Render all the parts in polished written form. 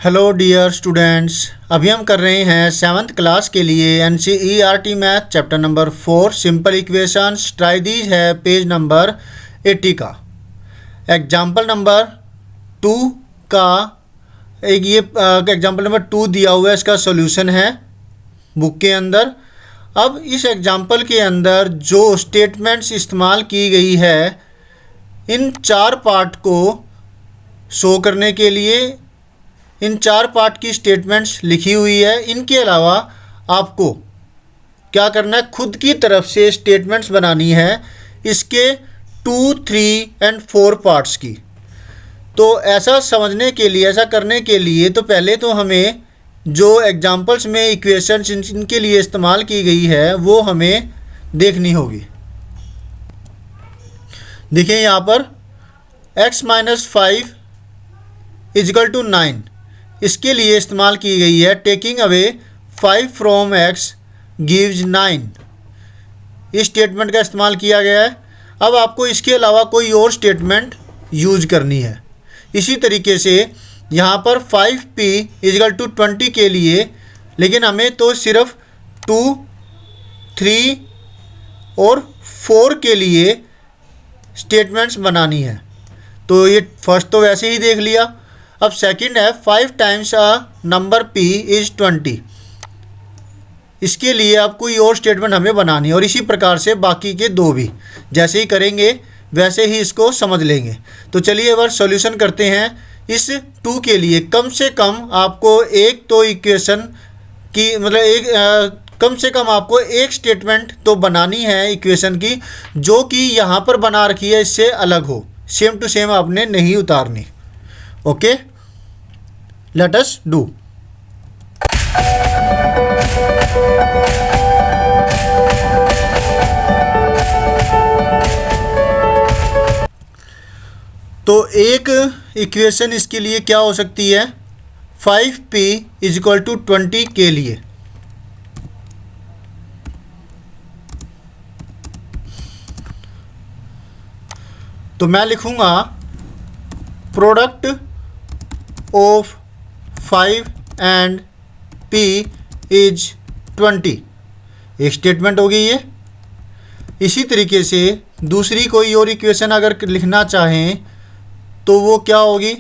Hello dear students, अभी हम कर रहे हैं 7th क्लास के लिए NCERT math chapter number 4 simple equations. Try these है पेज नंबर 80 का। एग्जाम्पल नंबर 2 का एक ये एग्जाम्पल नंबर 2 दिया हुआ है, इसका सॉल्यूशन है बुक के अंदर। अब इस एग्जाम्पल के अंदर जो स्टेटमेंट्स इस्तेमाल की गई है, इन चार पार्ट को शो करने के लिए इन चार पार्ट की स्टेटमेंट्स लिखी हुई है। इनके अलावा आपको क्या करना है, खुद की तरफ से स्टेटमेंट्स बनानी है इसके 2, 3 एंड 4 पार्ट्स की। तो ऐसा समझने के लिए, ऐसा करने के लिए तो पहले तो हमें जो एग्जाम्पल्स में इक्वेशंस इनके लिए इस्तेमाल की गई है वो हमें देखनी होगी। देखिए यहाँ पर x-5 = 9 इसके लिए इस्तेमाल की गई है। Taking away 5 from x gives 9, इस स्टेटमेंट का इस्तेमाल किया गया है। अब आपको इसके अलावा कोई और स्टेटमेंट यूज करनी है। इसी तरीके से यहाँ पर 5p = 20 के लिए, लेकिन हमें तो सिर्फ 2, 3 और 4 के लिए स्टेटमेंट्स बनानी है। तो ये फर्स्ट तो वैसे ही देख लिया। अब सेकंड है 5 टाइम्स नंबर p = 20, इसके लिए अब कोई और स्टेटमेंट हमें बनानी है। और इसी प्रकार से बाकी के दो भी जैसे ही करेंगे वैसे ही इसको समझ लेंगे। तो चलिए एक बार सॉल्यूशन करते हैं। इस 2 के लिए कम से कम आपको एक तो इक्वेशन की कम से कम आपको एक स्टेटमेंट तो बनानी है इक्वेशन की, जो कि यहाँ पर बना रखी है इससे अलग हो, सेम टू सेम आपने नहीं उतारनी। Okay, let us do. तो एक इक्वेशन इसके लिए क्या हो सकती है, 5p = 20 के लिए। तो मैं लिखूंगा प्रोडक्ट ऑफ 5 एंड p = 20, एक स्टेटमेंट होगी ये। इसी तरीके से दूसरी कोई और इक्वेशन अगर लिखना चाहें तो वो क्या होगी,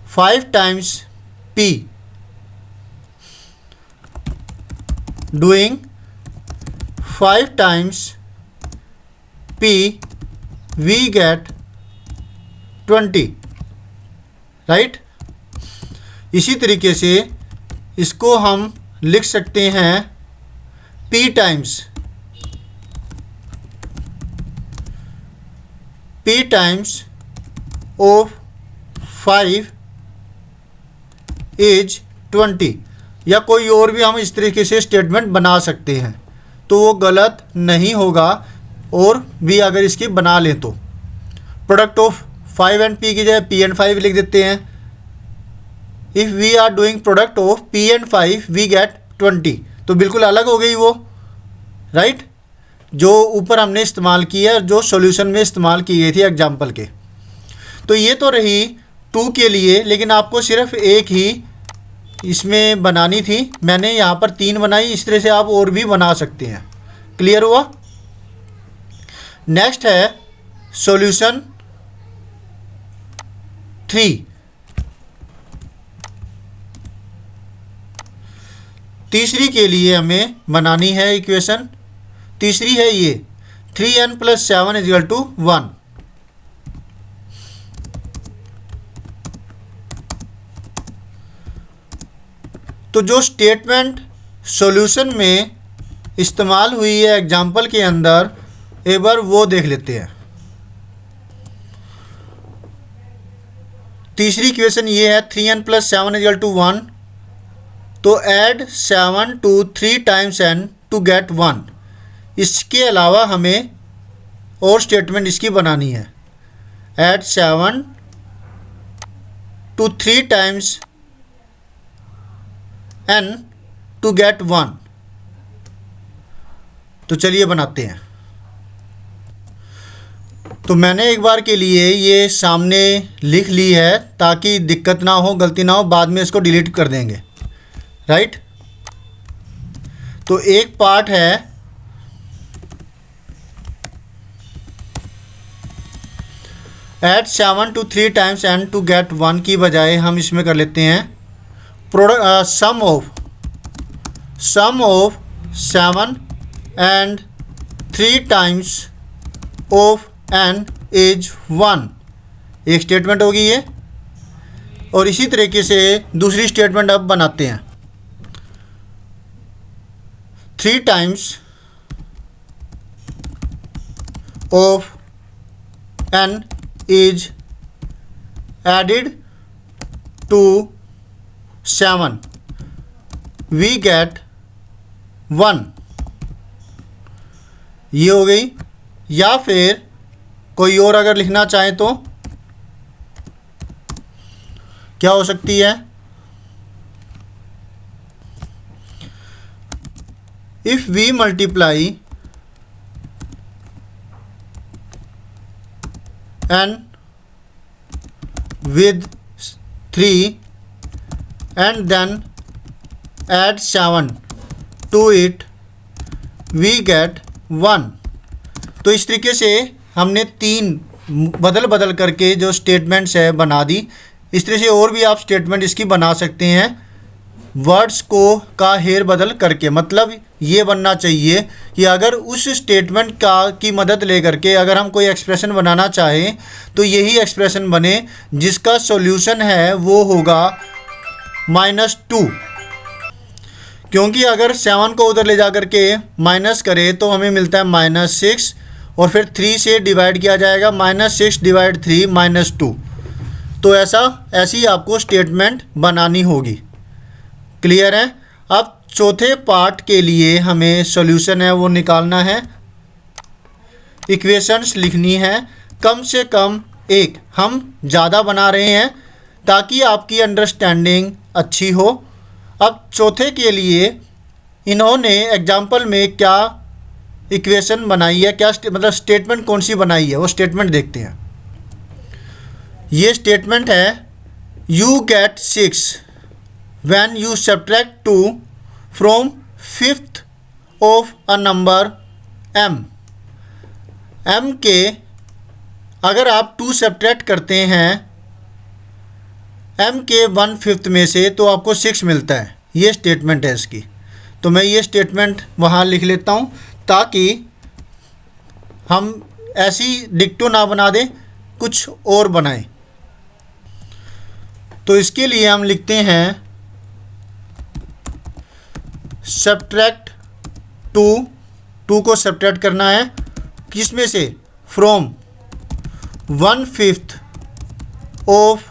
5 times p doing 5 times p we get 20, right. इसी तरीके से इसको हम लिख सकते हैं p टाइम्स ऑफ 5 = 20, या कोई और भी हम इस तरीके से स्टेटमेंट बना सकते हैं। तो वो गलत नहीं होगा, और भी अगर इसकी बना लें तो प्रोडक्ट ऑफ 5 एंड p की जगह p and 5 लिख देते हैं। If we are doing product of p and 5 we get 20, तो बिल्कुल अलग हो गई वो, राइट, जो ऊपर हमने इस्तेमाल की है, जो सॉल्यूशन में इस्तेमाल की गई थी एग्जाम्पल के। तो ये तो रही 2 के लिए, लेकिन आपको सिर्फ एक ही इसमें बनानी थी। मैंने यहाँ पर 3 बनाई, इस तरह से आप और भी बना सकते हैं। क्लियर हुआ। नेक्स्ट है सॉल्यूशन 3। तीसरी के लिए हमें बनानी है इक्वेशन। तीसरी है ये 3n + 7 = 1। तो जो स्टेटमेंट सॉल्यूशन में इस्तेमाल हुई है एग्जाम्पल के अंदर, एक बार वो देख लेते हैं। तीसरी इक्वेशन ये है 3n + 7 = 1। तो add 7 to 3 times n to get 1। इसके अलावा हमें और स्टेटमेंट इसकी बनानी है। Add 7 to 3 times n to get 1। तो चलिए बनाते हैं। तो मैंने एक बार के लिए ये सामने लिख ली है ताकि दिक्कत ना हो, गलती ना हो, बाद में इसको डिलीट कर देंगे, राइट। तो एक पार्ट है add 7 to 3 times n to get 1 की बजाय हम इसमें कर लेते हैं product some of 7 and 3 times of n is 1। एक स्टेटमेंट होगी ये। और इसी तरीके से दूसरी स्टेटमेंट अब बनाते हैं। 3 times of n is added to 7, we get 1। ये हो गई। या फिर कोई और अगर लिखना चाहे तो क्या हो सकती है, if we multiply n with 3 and then add 7 to it, we get 1। तो इस तरीके से हमने 3 बदल बदल करके जो स्टेटमेंट्स है बना दी। इस तरह से और भी आप स्टेटमेंट इसकी बना सकते हैं वर्ड्स को का हेर बदल करके। मतलब ये बनना चाहिए कि अगर उस स्टेटमेंट का की मदद ले करके अगर हम कोई एक्सप्रेशन बनाना चाहें तो यही एक्सप्रेशन बने जिसका सॉल्यूशन है वो होगा -2। क्योंकि अगर 7 को उधर ले जा कर के माइनस करें तो हमें मिलता है -6 और फिर 3 से डिवाइड किया जाएगा, -6 / 3 -2। तो ऐसी आपको स्टेटमेंट बनानी होगी। क्लियर है। अब चौथे पार्ट के लिए हमें सॉल्यूशन है वो निकालना है, इक्वेशंस लिखनी है, कम से कम एक। हम ज़्यादा बना रहे हैं ताकि आपकी अंडरस्टैंडिंग अच्छी हो। अब चौथे के लिए इन्होंने एग्जाम्पल में क्या इक्वेशन बनाई है, क्या मतलब स्टेटमेंट कौन सी बनाई है वो स्टेटमेंट देखते हैं। ये स्टेटमेंट है you get 6 when you subtract 2 from 5th of a number m। m के अगर आप 2 सब्ट्रैक्ट करते हैं m के 1/5 में से तो आपको 6 मिलता है। ये स्टेटमेंट है इसकी। तो मैं ये स्टेटमेंट वहाँ लिख लेता हूँ ताकि हम ऐसी डिक्टो ना बना दें, कुछ और बनाएं। तो इसके लिए हम लिखते हैं सब्ट्रैक्ट 2 को सब्ट्रैक्ट करना है किस में से, from 1/5 of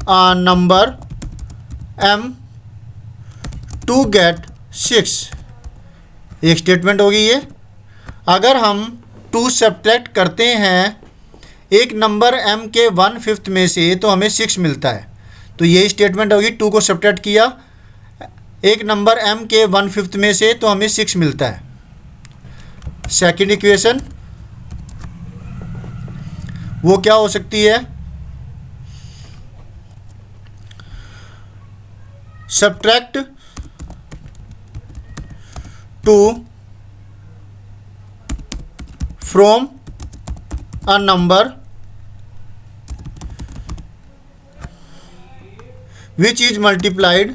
a number m to get 6। एक स्टेटमेंट होगी ये। अगर हम 2 सब्ट्रैक्ट करते हैं एक नंबर m के 1/5 में से तो हमें 6 मिलता है। तो यही स्टेटमेंट होगी। 2 को सब्ट्रैक्ट किया एक नंबर m के 1/5 में से तो हमें 6 मिलता है। सेकंड इक्वेशन वो क्या हो सकती है, subtract 2 from a number which is multiplied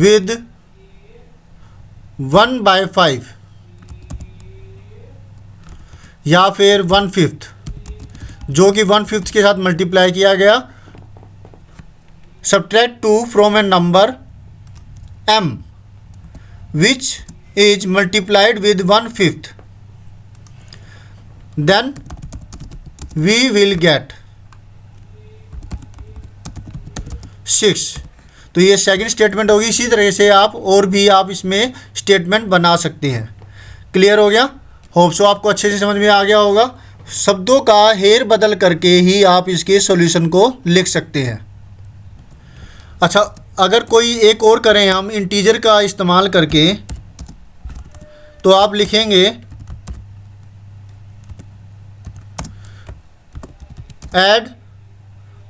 with 1/5 या फिर 1/5 जो कि 1/5 के साथ मल्टीप्लाई किया गया। Subtract 2 from A number m which is multiplied with 1/5 then we will get 6। तो ये सेकंड स्टेटमेंट होगी। इसी तरह से आप और भी आप इसमें स्टेटमेंट बना सकते हैं। क्लियर हो गया। होप सो आपको अच्छे से समझ में आ गया होगा। शब्दों का हेर बदल करके ही आप इसके सॉल्यूशन को लिख सकते हैं। अच्छा, अगर कोई एक और करें हम इंटीजर का इस्तेमाल करके, तो आप लिखेंगे add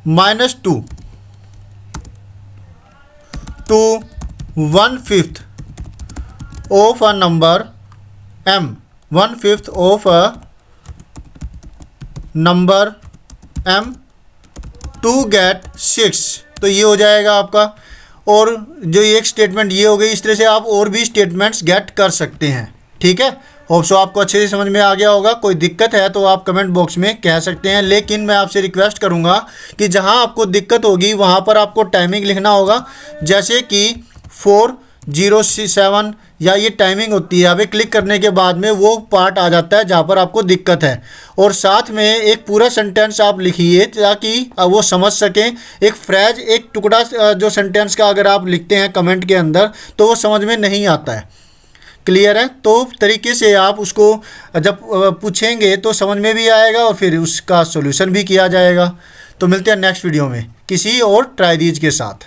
-2 to 1/5 of a number m, 1/5 of a number m to get 6। तो ये हो जाएगा आपका। और जो एक स्टेटमेंट ये हो गई, इस तरह से आप और भी स्टेटमेंट्स गेट कर सकते हैं। ठीक है, होप सो आपको अच्छे से समझ में आ गया होगा। कोई दिक्कत है तो आप कमेंट बॉक्स में कह सकते हैं, लेकिन मैं आपसे रिक्वेस्ट करूंगा कि जहां आपको दिक्कत होगी वहां पर आपको टाइमिंग लिखना होगा, जैसे कि 407 या ये टाइमिंग होती है। अभी क्लिक करने के बाद में वो पार्ट आ जाता है जहाँ पर आपको दिक्कत है, और साथ में एक पूरा सेंटेंस आप लिखिए ताकि वो समझ सकें। एक फ्रेज, एक टुकड़ा जो सेंटेंस का अगर आप लिखते हैं कमेंट के अंदर तो वो समझ में नहीं आता है। क्लियर है? तो तरीके से आप उसको जब पूछेंगे तो समझ में भी आएगा और फिर उसका सॉल्यूशन भी किया जाएगा। तो मिलते हैं नेक्स्ट वीडियो में किसी और ट्राई दीज के साथ।